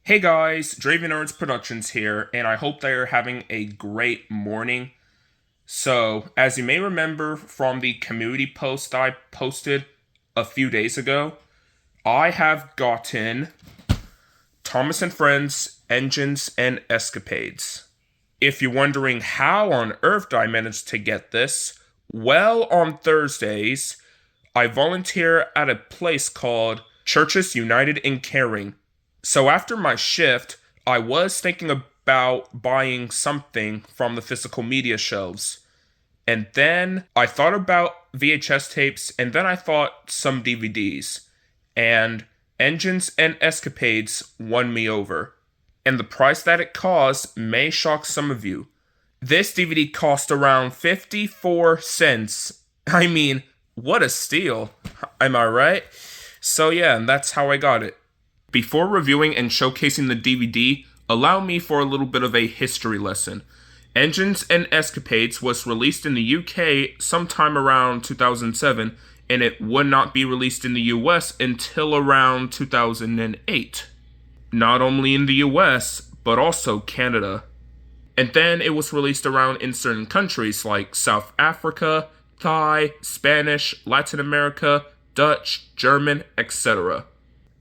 Hey guys, Draven Earns Productions here, and I hope they are having a great morning. So, as you may remember from the community post I posted a few days ago, I have gotten Thomas and Friends Engines and Escapades. If you're wondering how on earth I managed to get this, well, on Thursdays, I volunteer at a place called Churches United in Caring. So after my shift, I was thinking about buying something from the physical media shelves. And then I thought about VHS tapes, and then I thought some DVDs. And Engines and Escapades won me over. And the price that it cost may shock some of you. This DVD cost around 54 cents. I mean, what a steal. Am I right? So yeah, and that's how I got it. Before reviewing and showcasing the DVD, allow me for a little bit of a history lesson. Engines and Escapades was released in the UK sometime around 2007, and it would not be released in the US until around 2008. Not only in the US, but also Canada. And then it was released around in certain countries like South Africa, Thai, Spanish, Latin America, Dutch, German, etc.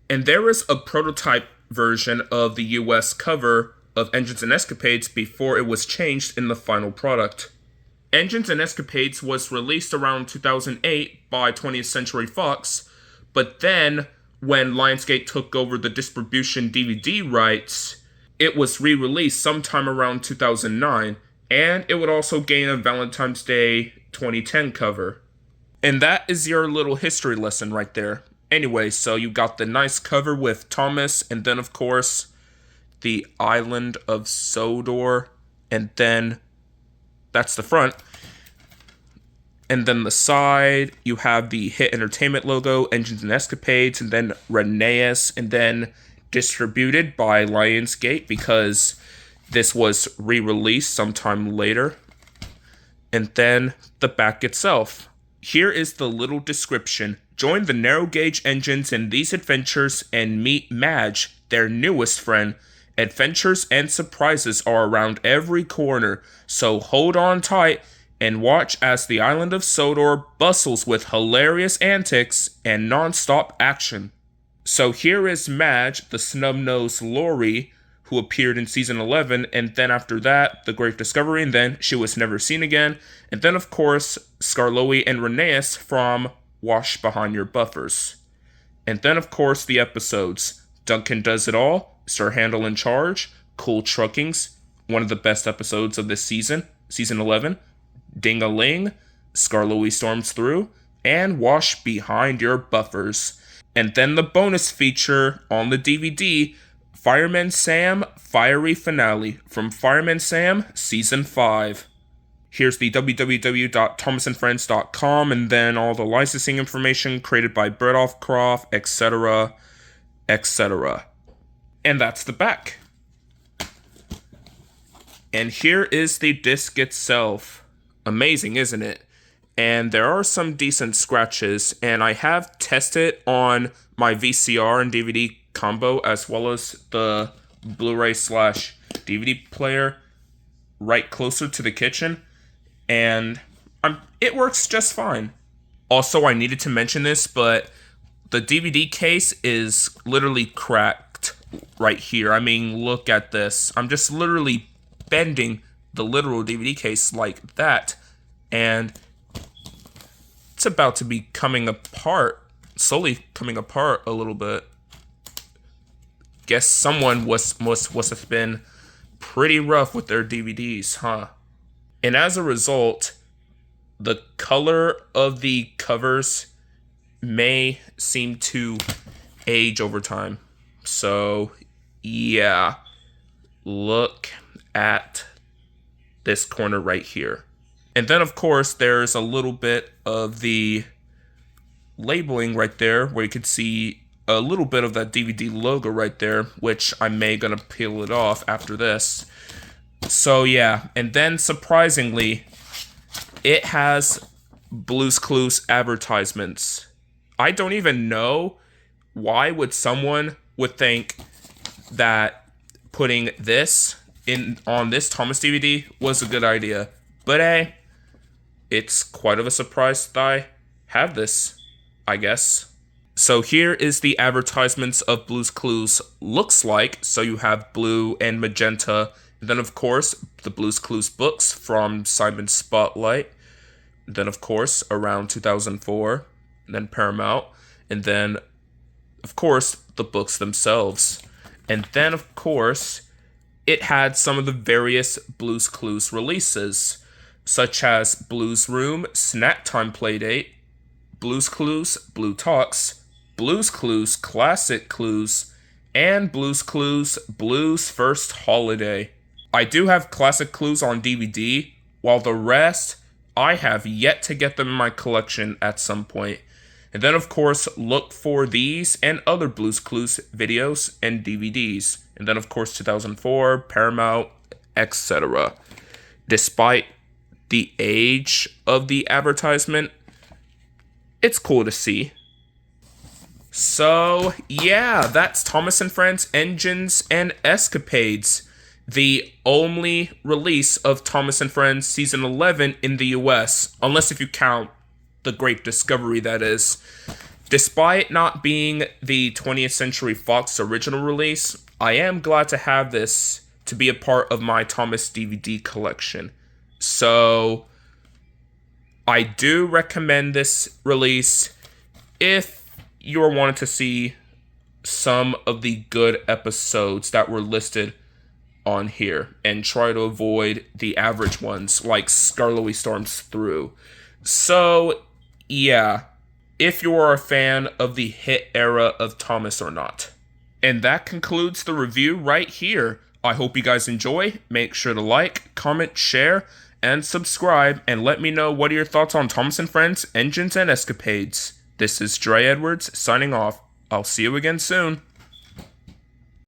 And there is a prototype version of the US cover of Engines and Escapades before it was changed in the final product. Engines and Escapades was released around 2008 by 20th Century Fox, but then when Lionsgate took over the distribution DVD rights, it was re-released sometime around 2009, and it would also gain a Valentine's Day 2010 cover. And that is your little history lesson right there. Anyway, so you got the nice cover with Thomas, and then of course the island of Sodor, and then that's the front. And then the side, you have the Hit Entertainment logo, Engines and Escapades, and then Rheneas, and then distributed by Lionsgate because this was re-released sometime later. And then the back itself. Here is the little description. Join the narrow gauge engines in these adventures and meet Madge, their newest friend. Adventures and surprises are around every corner, so hold on tight and watch as the island of Sodor bustles with hilarious antics and non-stop action. So here is Madge, the snub-nosed Lori, who appeared in season 11, and then after that, The Great Discovery, and then she was never seen again. And then, of course, Skarloey and Rheneas from Wash Behind Your Buffers. And then, of course, the episodes. Duncan Does It All, Sir Handel in Charge, Cool Truckings, one of the best episodes of this season, season 11, Ding-a-Ling, Skarloey Storms Through, and Wash Behind Your Buffers. And then the bonus feature on the DVD, Fireman Sam Fiery Finale from Fireman Sam Season 5. Here's the www.thomasandfriends.com, and then all the licensing information created by Bredoff Croft, etc., etc. And that's the back. And here is the disc itself. Amazing, isn't it? And there are some decent scratches, and I have tested on my VCR and DVD combo as well as the Blu-ray/DVD player right closer to the kitchen, and it works just fine. Also, I needed to mention this, but the DVD case is literally cracked right here. I mean, look at this. I'm just literally bending the literal DVD case like that, and it's about to be coming apart, slowly coming apart a little bit. Guess someone must have been pretty rough with their DVDs, huh? And as a result, the color of the covers may seem to age over time. So, yeah, look at this corner right here. And then, of course, there's a little bit of the labeling right there where you could see a little bit of that DVD logo right there, which I may gonna peel it off after this. So yeah, and then surprisingly, it has Blue's Clues advertisements. I don't even know why would someone would think that putting this in on this Thomas DVD was a good idea. But hey, it's quite of a surprise that I have this, I guess. So here is the advertisements of Blue's Clues looks like. So you have blue and magenta. And then, of course, the Blue's Clues books from Simon's Spotlight. And then, of course, around 2004. And then Paramount. And then, of course, the books themselves. And then, of course, it had some of the various Blue's Clues releases, such as Blue's Room, Snack Time Playdate, Blue's Clues, Blue Talks, Blue's Clues, Classic Clues, and Blue's Clues, Blue's First Holiday. I do have Classic Clues on DVD, while the rest, I have yet to get them in my collection at some point. And then, of course, look for these and other Blue's Clues videos and DVDs. And then, of course, 2004, Paramount, etc. Despite the age of the advertisement, it's cool to see. So, yeah, that's Thomas & Friends Engines and Escapades, the only release of Thomas & Friends Season 11 in the US, unless if you count the Great Discovery, that is. Despite not being the 20th Century Fox original release, I am glad to have this to be a part of my Thomas DVD collection. So, I do recommend this release if you're wanting to see some of the good episodes that were listed on here and try to avoid the average ones like Scarlowy Storms Through. So, yeah, if you are a fan of the hit era of Thomas or not. And that concludes the review right here. I hope you guys enjoy. Make sure to like, comment, share, and subscribe, and let me know what are your thoughts on Thomas & Friends, Engines, and Escapades. This is Dre Edwards, signing off. I'll see you again soon.